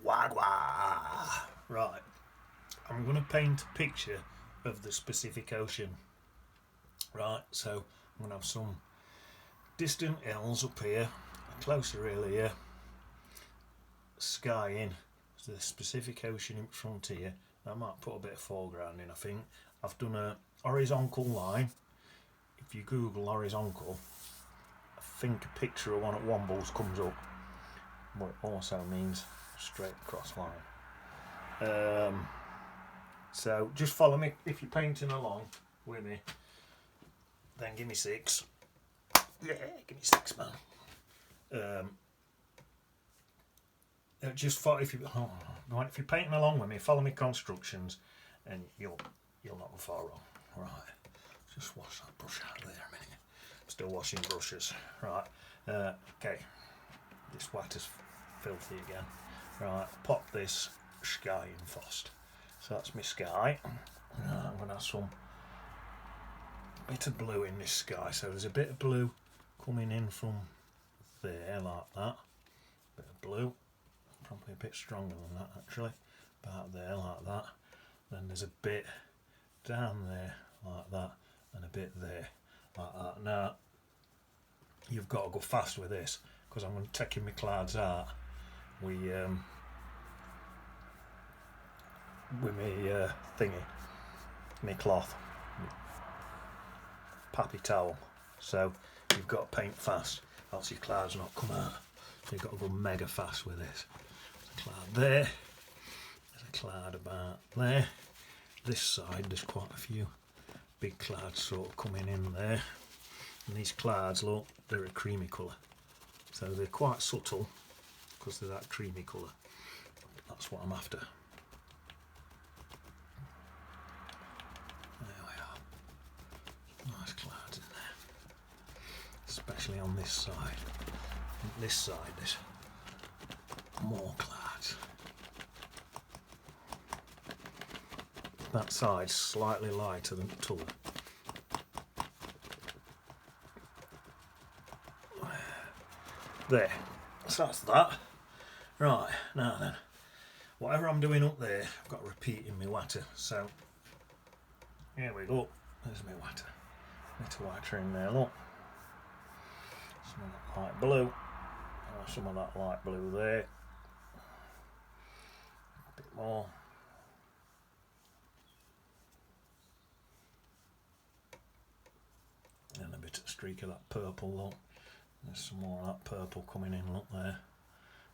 Wagwa! Right, I'm going to paint a picture of the Pacific Ocean. Right, so I'm going to have some distant hills up here, a closer hill here, sky in, so the Pacific Ocean in front here. I might put a bit of foreground in, I think. I've done a horizontal line. If you Google horizontal, I think a picture of one at Wombles comes up, but it also means straight across line. So just follow me. If you're painting along with me, then give me 6. Yeah, give me 6, man. Just follow if you're painting along with me, follow me constructions, and you'll not go far wrong. Right, just wash that brush out there a minute. I'm still washing brushes. Right, okay. This water's filthy again. Right, pop this sky in first. So that's my sky. I'm gonna have some bit of blue in this sky. So there's a bit of blue coming in from there like that. Bit of blue. Probably a bit stronger than that actually, about there like that. Then there's a bit down there like that, and a bit there like that. Now you've got to go fast with this because I'm going to take my clouds out with my thingy, my cloth, pappy towel. So you've got to paint fast, else your clouds not come out. So you've got to go mega fast with this. Cloud there, there's a cloud about there. This side there's quite a few big clouds sort of coming in there, and these clouds, look, they're a creamy colour, so they're quite subtle because they're that creamy colour. That's what I'm after. There we are, nice clouds in there, especially on this side. On this side there's more clouds. That side's slightly lighter than the other. There, so that's that. Right, now then, whatever I'm doing up there, I've got to repeat in my water. So, here we go. There's my water. Bit of water in there, look. Some of that light blue. Some of that light blue there. A bit more. And a bit of a streak of that purple, look. There's some more of that purple coming in, look there.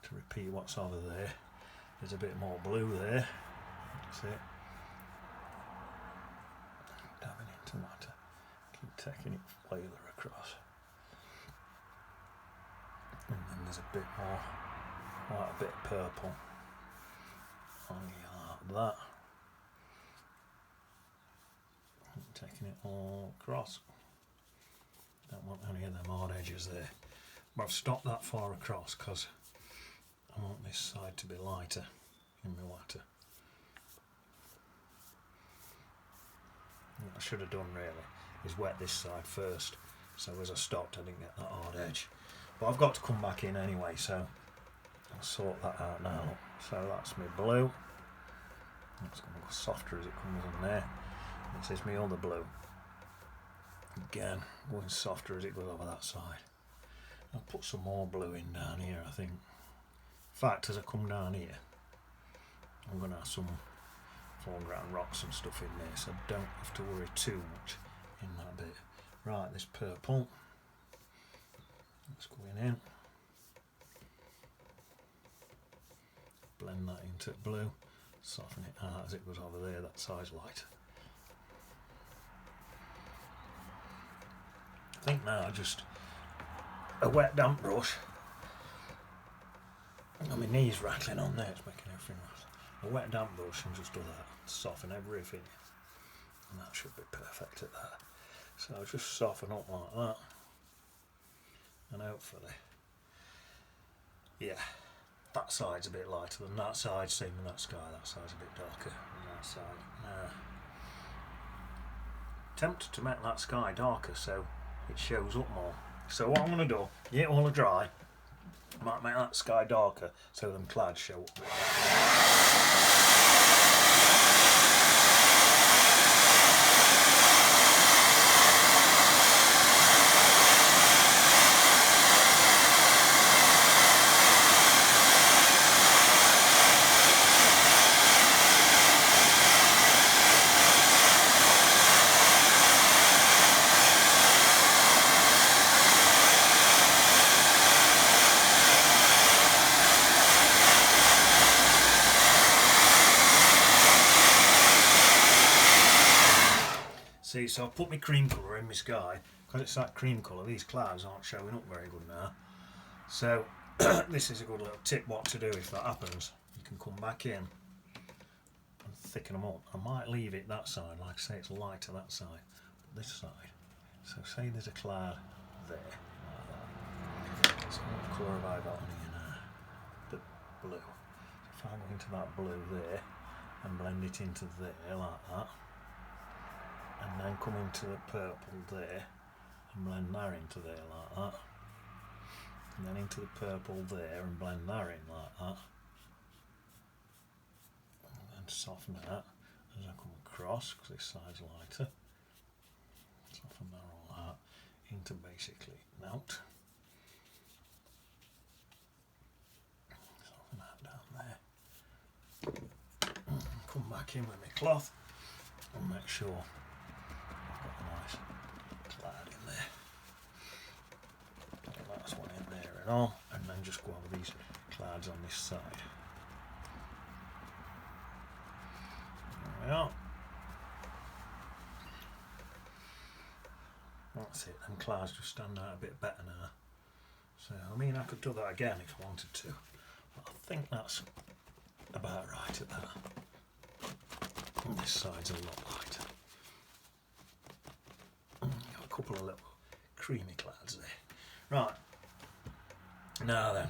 To repeat what's over there. There's a bit more blue there. That's it. Dabbing into that. Keep taking it further across. And then there's a bit more, quite a bit of purple. Like that. Taking it all across. Don't want any of them hard edges there. But I've stopped that far across because I want this side to be lighter in my water. What I should have done really is wet this side first, so as I stopped I didn't get that hard edge. But I've got to come back in anyway, so I'll sort that out now. So that's my blue. It's going to go softer as it comes in there. This is my other blue. Again, going softer as it goes over that side. I'll put some more blue in down here, I think. In fact, as I come down here, I'm going to have some foreground rocks and stuff in there, so I don't have to worry too much in that bit. Right, this purple. That's going in. Blend that into blue. Soften it out as it goes over there, that side's light. I think now just a wet damp brush. My knee's rattling on there, it's making everything worse. A wet damp brush and just do that, soften everything, and that should be perfect at that. So I'll just soften up like that, and hopefully, yeah, that side's a bit lighter than that side, same with that sky, that side's a bit darker than that side. Tempted to make that sky darker so it shows up more. So what I'm going to do, get it all dry, Might make that sky darker so them clouds show up. See, so I've put my cream colour in my sky. Because it's that cream colour, these clouds aren't showing up very good now. So this is a good little tip what to do if that happens. You can come back in and thicken them up. I might leave it that side, like I say, it's lighter that side. But this side, so say there's a cloud there, like that. So what colour have I got on here now? The blue. So if I go into that blue there and blend it into there like that, and then come into the purple there and blend that into there like that, and then into the purple there and blend that in like that, and then soften that as I come across because this side's lighter, soften that all that into basically melt, soften that down there, come back in with my cloth and make sure nice cloud in there. That's one in there and all, and then just go over these clouds on this side. There we are. That's it, and clouds just stand out a bit better now. So, I mean, I could do that again if I wanted to, but I think that's about right at that. And this side's a lot lighter. A couple of little creamy clouds there. Right, now then,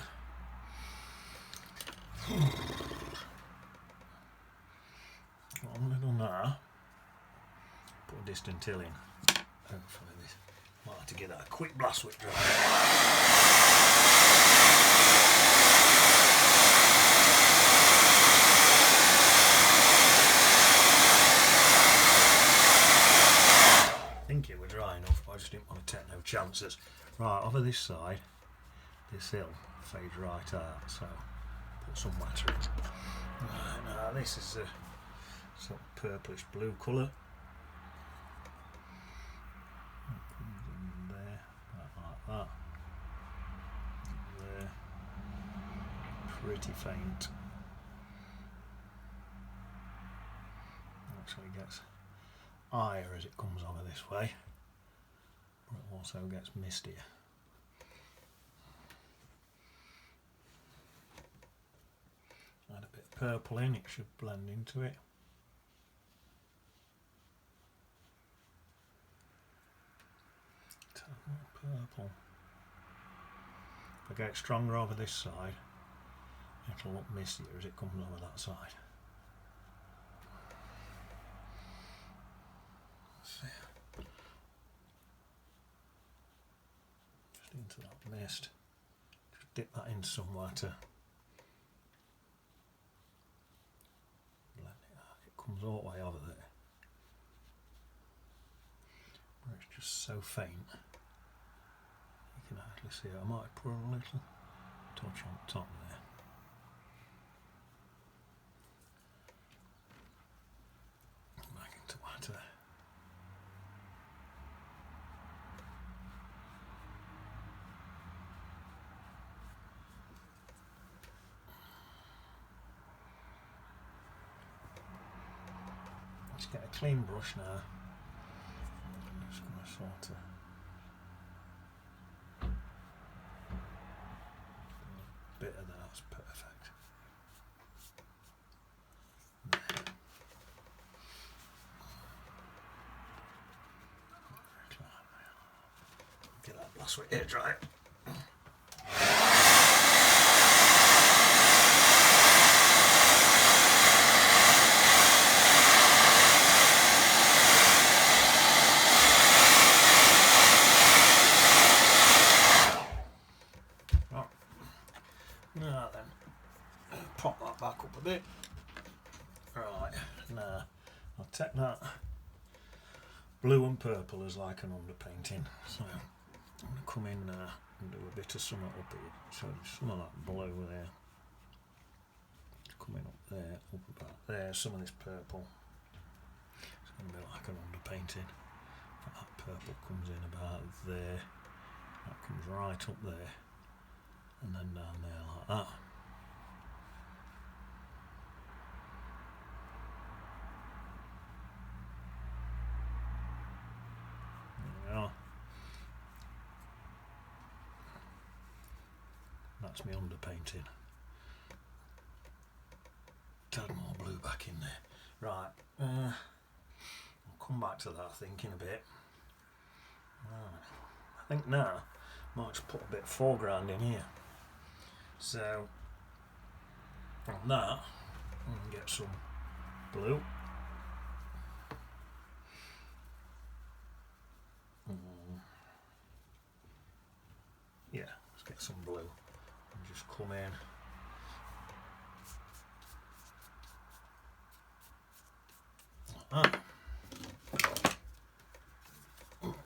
what I'm going to do now, put a distant till in. Hopefully this might have to get that a quick blast with dry. It were dry enough, but I just didn't want to take no chances. Right, over this side, this hill fades right out, so put some water in. Right, now this is a sort of purplish blue colour. Comes in there, like that. There, pretty faint. Actually gets higher as it comes over this way, but it also gets mistier. Add a bit of purple in, it should blend into it. Purple. If I get stronger over this side, it'll look mistier as it comes over that side. Just into that mist. Just dip that in somewhere to blend it out. It comes all the way over there. But it's just so faint. You can hardly see it. I might put a little touch on top there. Back into water. Let's get a clean brush now. I'm just going to sort of a bit of that's perfect. There. Get that blast with air dry. back up a bit. Right, now I'll take that blue and purple as like an underpainting. So I'm going to come in there and do a bit of something up here. So some of that blue there. Coming up there, up about there, some of this purple. It's going to be like an underpainting. That purple comes in about there. That comes right up there. And then down there like that. There we are. That's my underpainting. Tad more blue back in there. Right, I'll come back to that thinking a bit. Right. I think now I might just put a bit of foreground in here. So on that, I can get some blue. Yeah, let's get some blue and just come in.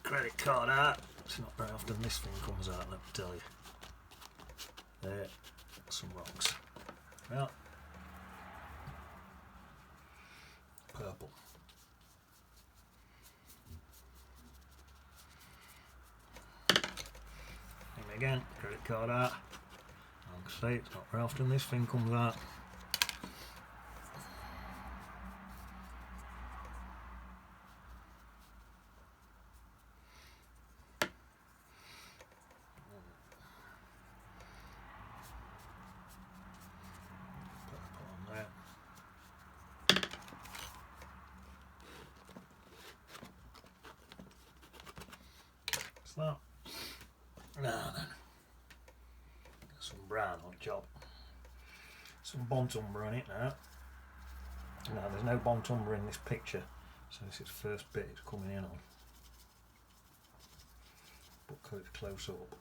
Credit card out. It's not very often this thing comes out, let me tell you. There, some rocks. Well, purple. And again, credit card out. Like I say, it's not very often this thing comes out. That. Now then, get some brown on top. Some Bont Umber on it now. Now there's no Bont Umber in this picture, so this is the first bit it's coming in on. But because it's close up,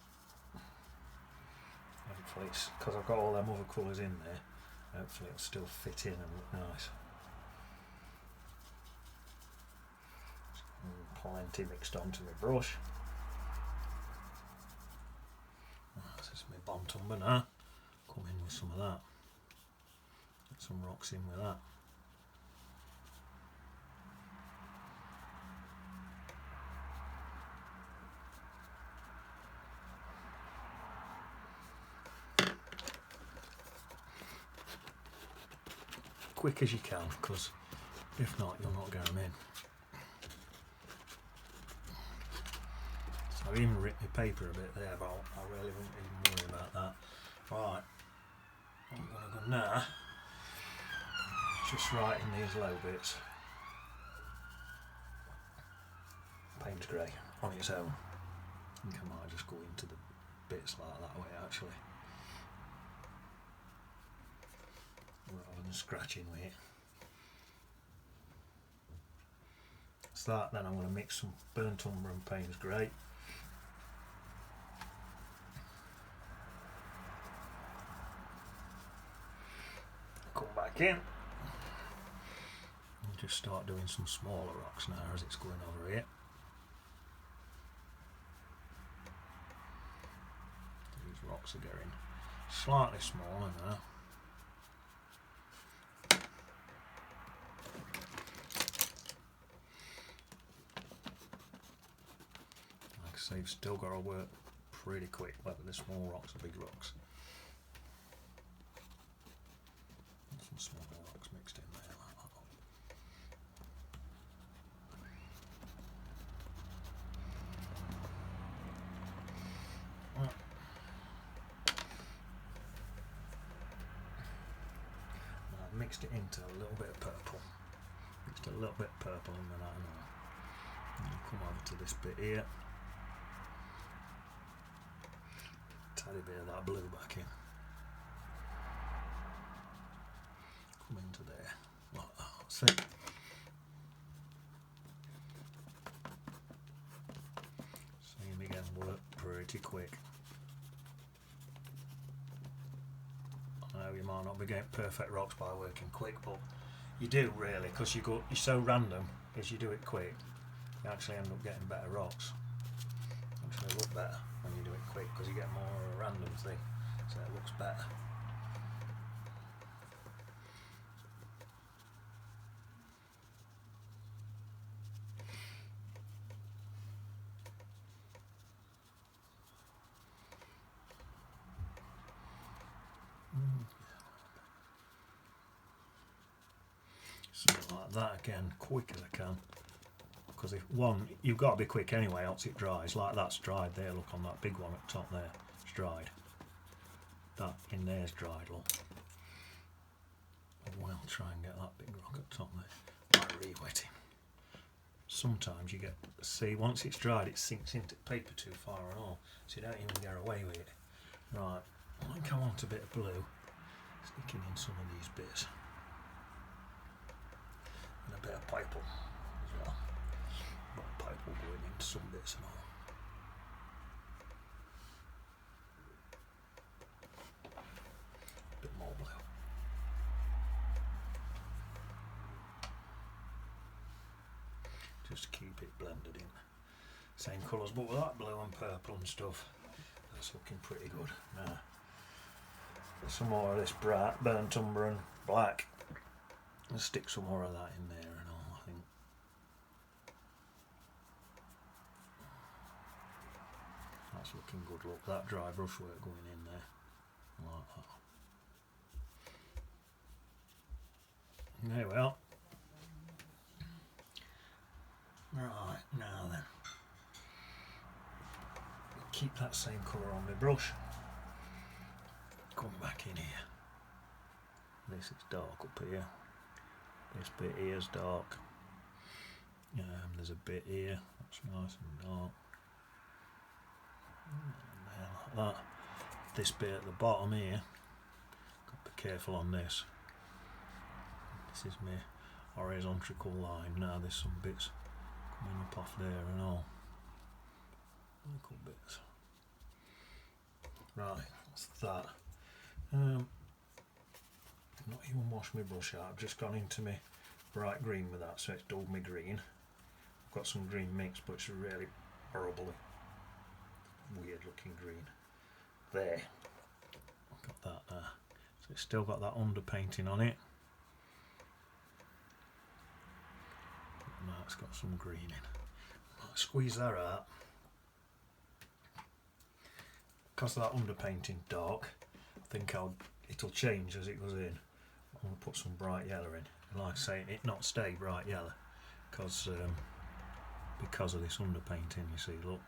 hopefully it's, because I've got all them other colours in there, hopefully it'll still fit in and look nice. Plenty mixed onto my brush. This is my Bont Umber now. Come in with some of that. Get some rocks in with that. Quick as you can, because if not, you'll not get them in. So I've even ripped my paper a bit there, but I really wouldn't even worry about that. Right, I'm going to go now, just right in these low bits. Paint grey on its own. I think I might just go into the bits like that way actually, rather than scratching with it. So that, then I'm going to mix some burnt umber and Payne's grey. Come back in and just start doing some smaller rocks now as it's going over here. These rocks are getting slightly smaller now. Like I say, you've still got to work pretty quick, whether they're small rocks or big rocks. Some small rocks mixed in there like that. I've mixed it into a little bit of purple. Mixed a little bit of purple in with that now. And you come over to this bit here. Tiny bit of that blue back in. Come into there. Like that. See? Same again, work pretty quick. I know you you might not be getting perfect rocks by working quick, but you do really, because you're so random. As you do it quick, you actually end up getting better rocks. Actually look better when you do it quick, because you get more of a random thing, so it looks better. Something like that again, quick as I can. Because if one, you've got to be quick anyway, else it dries. Like that's dried there, look on that big one at the top there, it's dried. That in there's dried, look. We'll try and get that big rock at the top there. Like re-wetting. Sometimes you get, see, once it's dried it sinks into paper too far and all, so you don't even get away with it. Right, I think I want a bit of blue sticking in some of these bits. And a bit of purple as well. But purple going into some bits and all. A bit more blue. Just to keep it blended in. Same colours, but with that blue and purple and stuff, that's looking pretty good. Now, some more of this bright burnt umber and black. I'll stick some more of that in there and all, I think. That's looking good. Look, that dry brushwork going in there. Like that. There we are. Right, now then. Keep that same colour on my brush. Come back in here. This is dark up here. This bit here is dark. There's a bit here that's nice and dark. And there, like that. This bit at the bottom here, got to be careful on this. This is my horizontal line. Now there's some bits coming up off there and all. Little bits. Right, that's that. Not even washed my brush out, I've just gone into my bright green with that, so it's dulled my green. I've got some green mix, but it's really horribly weird looking green. There, I've got that there. So it's still got that underpainting on it. But now it's got some green in. Might squeeze that out. Because of that underpainting dark, I think it'll change as it goes in. I'm going to put some bright yellow in. And like I say, it not stay bright yellow because of this underpainting, you see, look,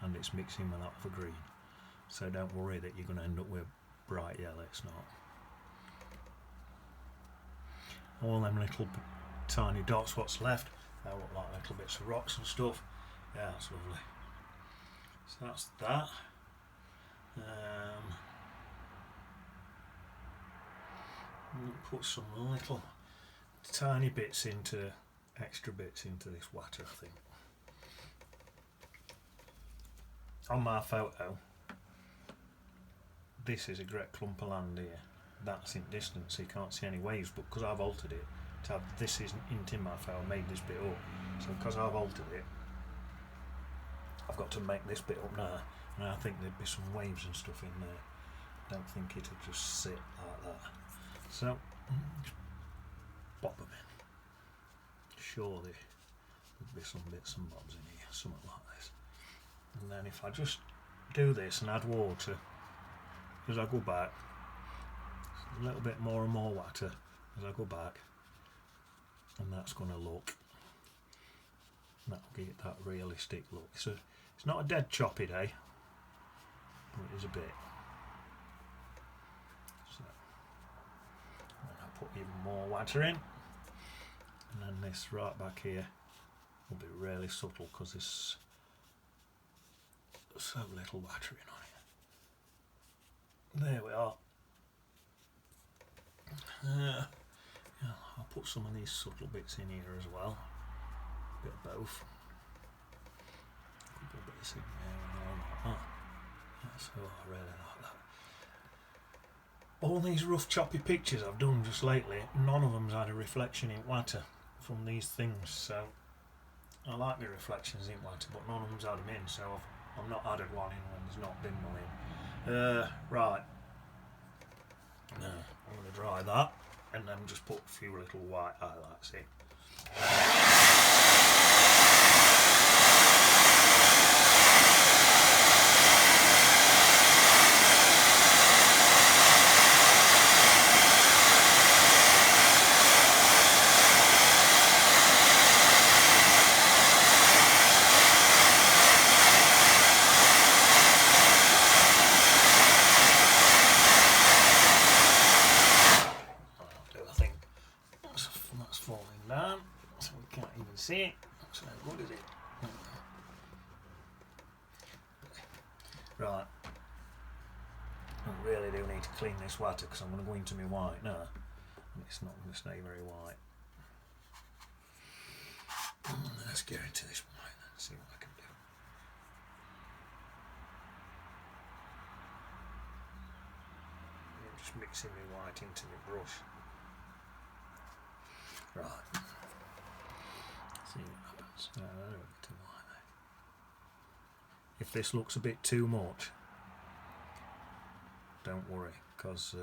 and it's mixing with that for green. So don't worry that you're going to end up with bright yellow, it's not. All them little tiny dots what's left, they look like little bits of rocks and stuff. Yeah, that's lovely. So that's that. Put some little tiny bits extra bits into this water, I think. On my photo, this is a great clump of land here. That's in distance, so you can't see any waves, but because I've altered it to have this isn't in my photo, I made this bit up. So because I've altered it, I've got to make this bit up now, and I think there'd be some waves and stuff in there. I don't think it'll just sit like that. So, just pop them in. Surely there'll be some bits and bobs in here, something like this. And then if I just do this and add water, as I go back, a little bit more and more water as I go back, and that's going to look, that'll give it that realistic look. So it's not a dead choppy day, but it is a bit. So I'll put even more water in, and then this right back here will be really subtle because there's so little water in on it. There we are. Yeah, I'll put some of these subtle bits in here as well. A bit of both. A couple of bits in there and all like that. So I really like all these rough choppy pictures I've done just lately, none of them's had a reflection in water from these things, so I like the reflections in water, but none of them's had them in, so I've not added one in when there's not been one in. Right, now I'm going to dry that and then just put a few little white highlights in. See it? So what is it? Right. I really do need to clean this water because I'm going to go into my white now. And it's not going to stay very white. Let's get into this white and see what I can do. I'm just mixing my white into my brush. Right. See what happens. No, I don't want too white there. If this looks a bit too much, don't worry, because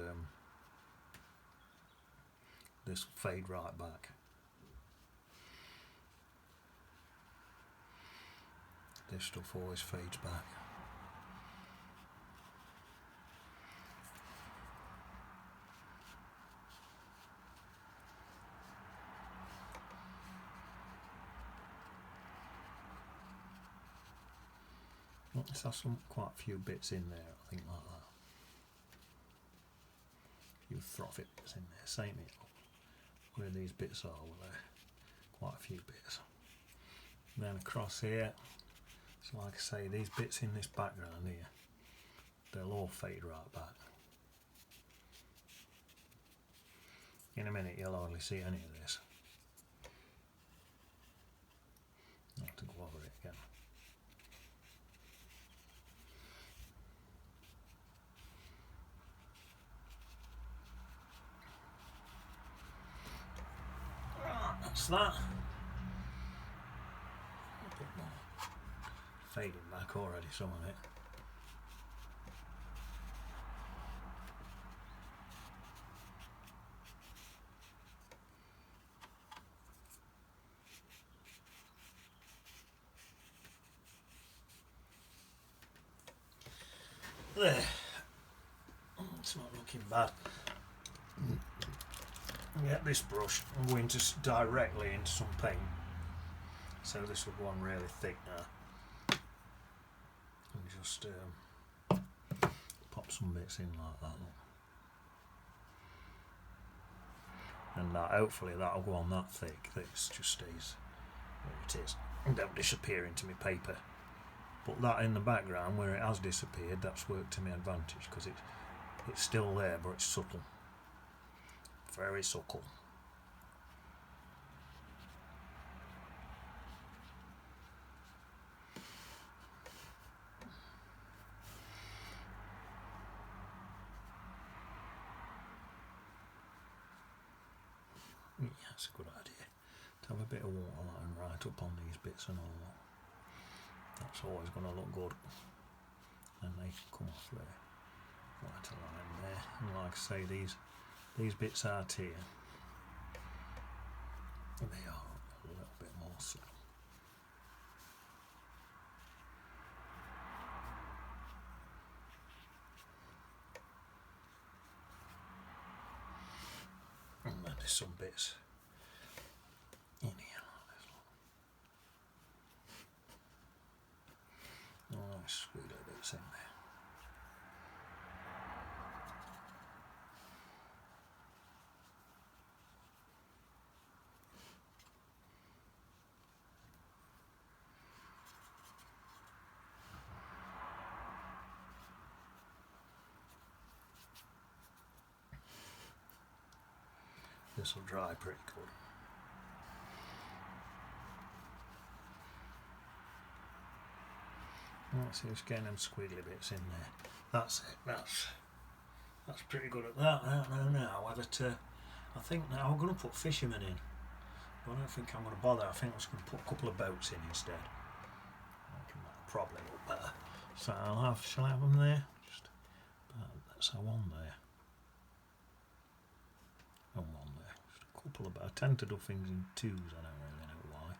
this will fade right back. This stuff always fades back. Let's have quite a few bits in there, I think, like that. A few frothy bits in there, same here. Where these bits are, well, there quite a few bits. And then across here, so like I say, these bits in this background here, they'll all fade right back. In a minute you'll hardly see any of this. I'll have to go over it again. That's that. A bit more fading back already, some of it. There. It's not looking bad. Get this brush and go into directly into some paint. So this will go on really thick now. And just pop some bits in like that. And that, hopefully that'll go on that thick that it just stays where it is and don't disappear into my paper. But that in the background where it has disappeared, that's worked to my advantage because it's still there but it's subtle. Very subtle. Yeah, that's a good idea. To have a bit of waterline right up on these bits and all that. That's always going to look good. And they can come off there. Right a line there. And like I say, these bits out here, they are a little bit more subtle. And then there's some bits in here. Nice sweet little bits in there. This will dry pretty good. Right, so just getting them squiggly bits in there. That's it. That's pretty good at that. I don't know now whether I think now I'm going to put fishermen in. But I don't think I'm going to bother. I think I'm just going to put a couple of boats in instead. I think that'll probably look better. So shall I have them there? Just let's have one there. And one there. Just a couple of. I tend to do things in twos. I don't really know why.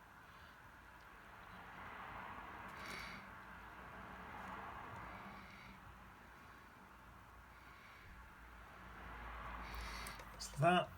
That's that.